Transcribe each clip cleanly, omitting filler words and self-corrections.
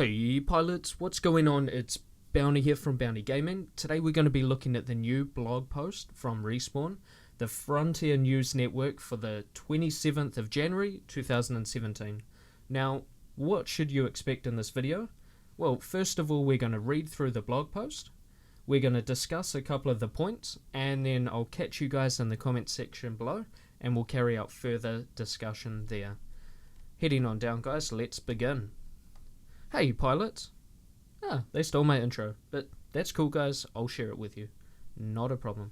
Hey pilots, what's going on? It's Bounty here from Bounty Gaming. Today we're going to be looking at the new blog post from Respawn, the Frontier News Network for the 27th of January 2017. Now, what should you expect in this video? Well, first of all, we're going to read through the blog post. We're going to discuss a couple of the points, and then I'll catch you guys in the comment section below, and we'll carry out further discussion there. Heading on down, guys, let's begin. Hey pilots! They stole my intro, but that's cool guys, I'll share it with you. Not a problem.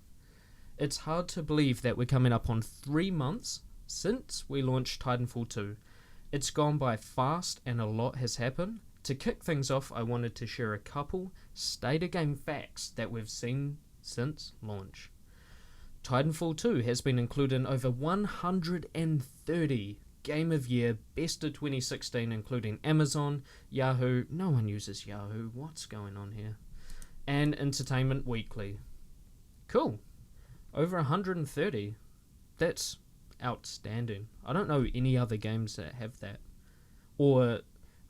It's hard to believe that we're coming up on 3 months since we launched Titanfall 2. It's gone by fast and a lot has happened. To kick things off, I wanted to share a couple state-of-game facts that we've seen since launch. Titanfall 2 has been included in over 130 Game of Year Best of 2016, including Amazon, Yahoo, no one uses Yahoo, what's going on here, and Entertainment Weekly. Cool. Over 130. That's outstanding. I don't know any other games that have that. Or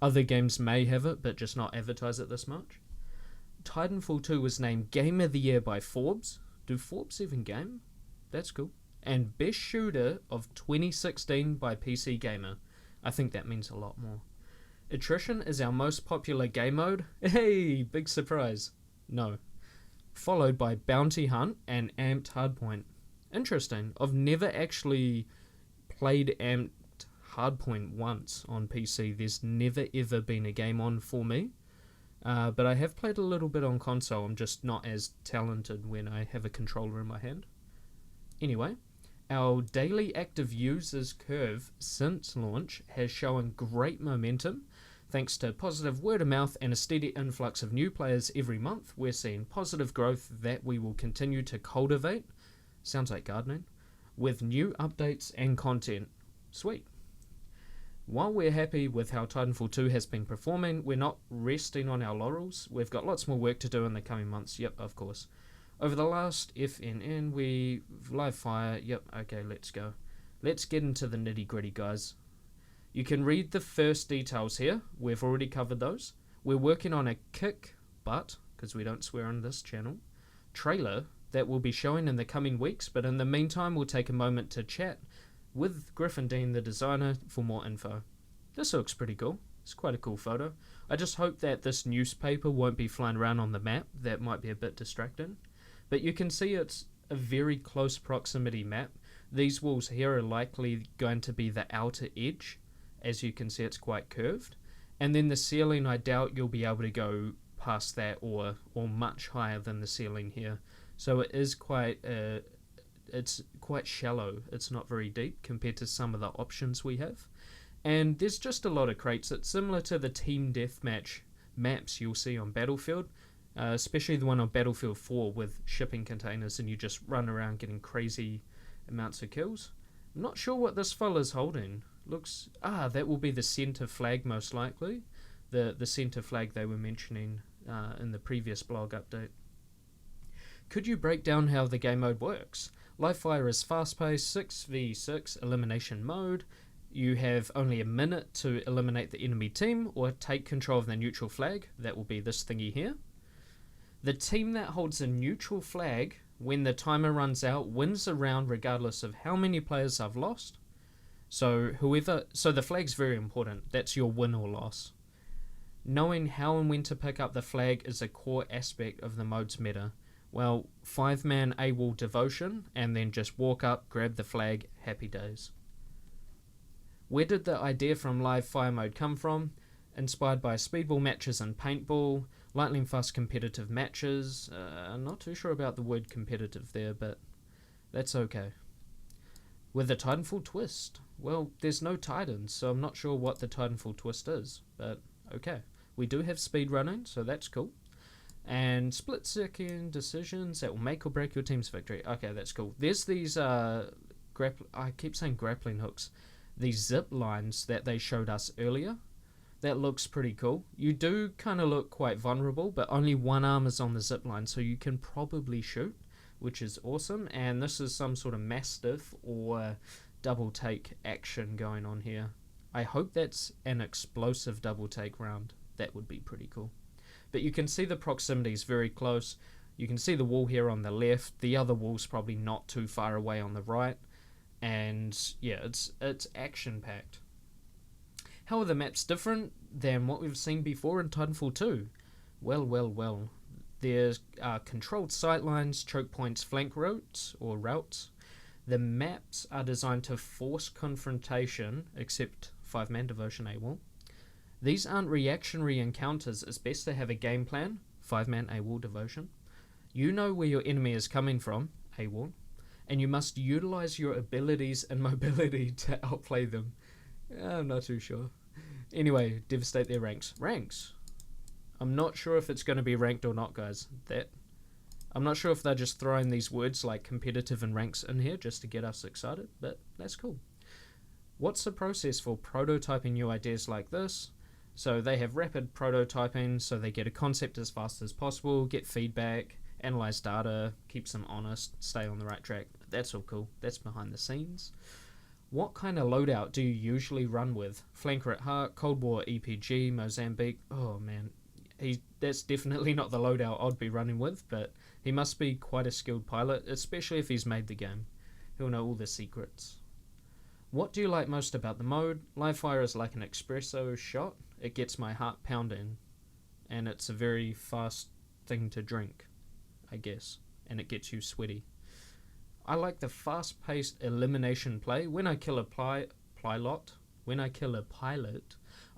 other games may have it, but just not advertise it this much. Titanfall 2 was named Game of the Year by Forbes. Do Forbes even game? That's cool. And Best Shooter of 2016 by PC Gamer. I think that means a lot more. Attrition is our most popular game mode. Hey, big surprise. No. Followed by Bounty Hunt and Amped Hardpoint. Interesting. I've never actually played Amped Hardpoint once on PC. There's never ever been a game on for me. But I have played a little bit on console. I'm just not as talented when I have a controller in my hand. Anyway, our daily active users curve since launch has shown great momentum. Thanks to positive word of mouth and a steady influx of new players every month, we're seeing positive growth that we will continue to cultivate. Sounds like gardening. With new updates and content. Sweet. While we're happy with how Titanfall 2 has been performing, we're not resting on our laurels. We've got lots more work to do in the coming months. Yep, of course. Over the last FNN, we live fire. Yep, okay, let's go. Let's get into the nitty gritty, guys. You can read the first details here. We've already covered those. We're working on a kick butt, because we don't swear on this channel, trailer that will be showing in the coming weeks, but in the meantime, we'll take a moment to chat with Griffin Dean, the designer, for more info. This looks pretty cool. It's quite a cool photo. I just hope that this newspaper won't be flying around on the map. That might be a bit distracting. But you can see it's a very close proximity map. These walls here are likely going to be the outer edge. As you can see, it's quite curved. And then the ceiling, I doubt you'll be able to go past that or much higher than the ceiling here. So it is it's quite shallow. It's not very deep compared to some of the options we have. And there's just a lot of crates. It's similar to the team deathmatch maps you'll see on Battlefield. Especially the one on Battlefield 4 with shipping containers and you just run around getting crazy amounts of kills. I'm not sure what this fella's holding. Looks, that will be the center flag most likely. The center flag they were mentioning in the previous blog update. Could you break down how the game mode works? Live fire is fast-paced 6v6 elimination mode. You have only a minute to eliminate the enemy team or take control of the neutral flag. That will be this thingy here. The team that holds a neutral flag when the timer runs out wins the round regardless of how many players I've lost. So the flag's very important. That's your win or loss. Knowing how and when to pick up the flag is a core aspect of the mode's meta. Well, 5-man AWOL devotion and then just walk up, grab the flag, happy days. Where did the idea from live fire mode come from? Inspired by speedball matches and paintball, lightning fast competitive matches. I'm not too sure about the word competitive there, but that's okay. With a Titanfall twist. Well, there's no Titans, so I'm not sure what the Titanfall twist is, but okay. We do have speed running, so that's cool. And split-second decisions that will make or break your team's victory. Okay, that's cool. There's these, I keep saying grappling hooks. These zip lines that they showed us earlier. That looks pretty cool. You do kind of look quite vulnerable, but only one arm is on the zip line, so you can probably shoot, which is awesome. And this is some sort of mastiff or double take action going on here. I hope that's an explosive double take round. That would be pretty cool. But you can see the proximity is very close. You can see the wall here on the left. The other wall's probably not too far away on the right. And yeah, it's action-packed. How are the maps different than what we've seen before in Titanfall 2? Well. There's controlled sightlines, choke points, flank routes, or routes. The maps are designed to force confrontation, except 5-man devotion AWOL. These aren't reactionary encounters. It's best to have a game plan, 5-man AWOL devotion. You know where your enemy is coming from, AWOL, and you must utilize your abilities and mobility to outplay them. I'm not too sure. Anyway, devastate their ranks. Ranks? I'm not sure if it's going to be ranked or not, guys. I'm not sure if they're just throwing these words like competitive and ranks in here just to get us excited, but that's cool. What's the process for prototyping new ideas like this? So they have rapid prototyping, so they get a concept as fast as possible, get feedback, analyze data, keeps them honest, stay on the right track. That's all cool. That's behind the scenes. What kind of loadout do you usually run with? Flanker at heart, Cold War EPG, Mozambique. Oh man, that's definitely not the loadout I'd be running with, but he must be quite a skilled pilot, especially if he's made the game. He'll know all the secrets. What do you like most about the mode? Live fire is like an espresso shot. It gets my heart pounding, and it's a very fast thing to drink, I guess, and it gets you sweaty. I like the fast-paced elimination play. When I kill a pilot,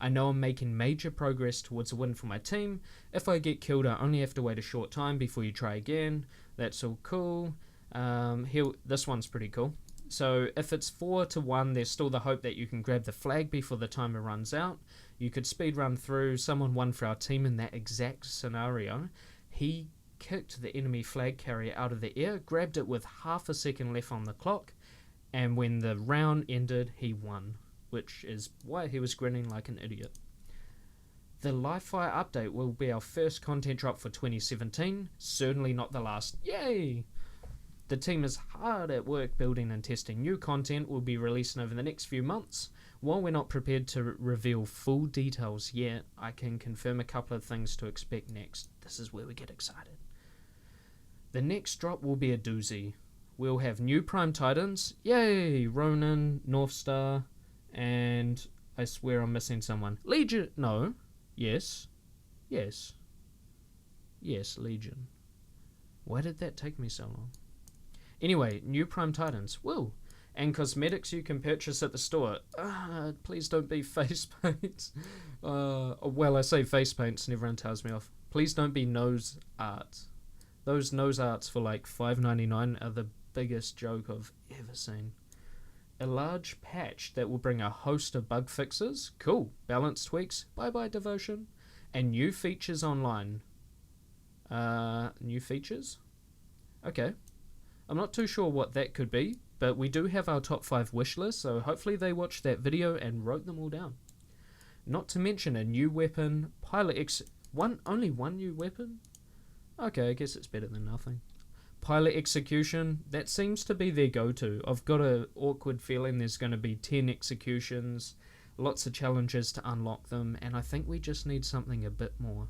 I know I'm making major progress towards a win for my team. If I get killed, I only have to wait a short time before you try again. That's all cool. This one's pretty cool. So if it's 4-1, there's still the hope that you can grab the flag before the timer runs out. You could speed run through. Someone won for our team in that exact scenario. He kicked the enemy flag carrier out of the air, grabbed it with half a second left on the clock, and when the round ended, he won, which is why he was grinning like an idiot. The live fire update will be our first content drop for 2017, certainly not the last. Yay! The team is hard at work building and testing new content we'll be releasing over the next few months. While we're not prepared to reveal full details yet, I can confirm a couple of things to expect next. This is where we get excited. The next drop will be a doozy. We'll have new Prime Titans. Yay! Ronin, Northstar, and I swear I'm missing someone. Legion! No. Yes, Legion. Why did that take me so long? Anyway, new Prime Titans. Woo! And cosmetics you can purchase at the store. Please don't be face paints. Well, I say face paints and everyone tells me off. Please don't be nose arts. Those nose arts for like $5.99 are the biggest joke I've ever seen. A large patch that will bring a host of bug fixes. Cool. Balance tweaks. Bye-bye devotion. And new features online. New features? Okay. I'm not too sure what that could be, but we do have our top 5 wish list, so hopefully they watched that video and wrote them all down. Not to mention a new weapon, only one new weapon? Okay, I guess it's better than nothing. Pilot execution, that seems to be their go-to. I've got an awkward feeling there's going to be 10 executions, lots of challenges to unlock them, and I think we just need something a bit more.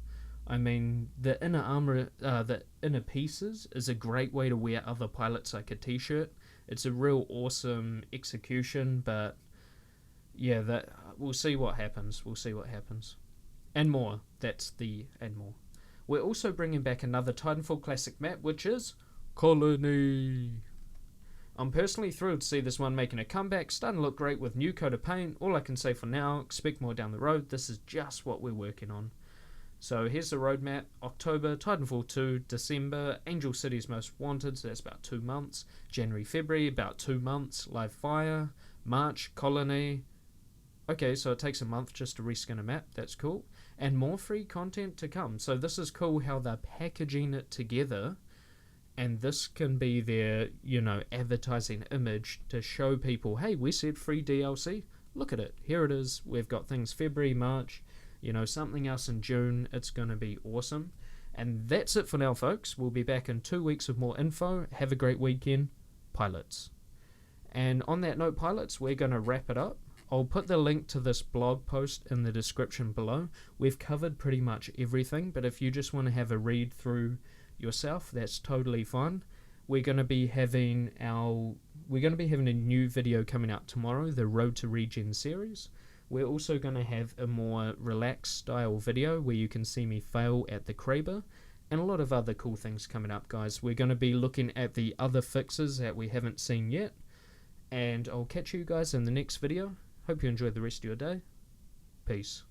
I mean, the inner armor, the inner pieces is a great way to wear other pilots like a t-shirt. It's a real awesome execution, but yeah, we'll see what happens. And more. That's the and more. We're also bringing back another Titanfall classic map, which is Colony. I'm personally thrilled to see this one making a comeback, starting to look great with new coat of paint. All I can say for now, expect more down the road. This is just what we're working on. So here's the roadmap. October, Titanfall 2, December, Angel City's Most Wanted, so that's about 2 months. January, February, about 2 months. Live Fire, March, Colony. Okay, so it takes a month just to reskin a map, that's cool. And more free content to come. So this is cool how they're packaging it together. And this can be their, advertising image to show people, hey, we said free DLC. Look at it. Here it is. We've got things February, March, something else in June. It's going to be awesome. And that's it for now, folks. We'll be back in 2 weeks with more info. Have a great weekend, pilots. And on that note, pilots, we're going to wrap it up. I'll put the link to this blog post in the description below. We've covered pretty much everything, but if you just want to have a read through yourself, that's totally fine. We're going to be having a new video coming out tomorrow, the Road to Regen series. We're also going to have a more relaxed style video where you can see me fail at the Kraber, and a lot of other cool things coming up, guys. We're going to be looking at the other fixes that we haven't seen yet, and I'll catch you guys in the next video. Hope you enjoy the rest of your day. Peace.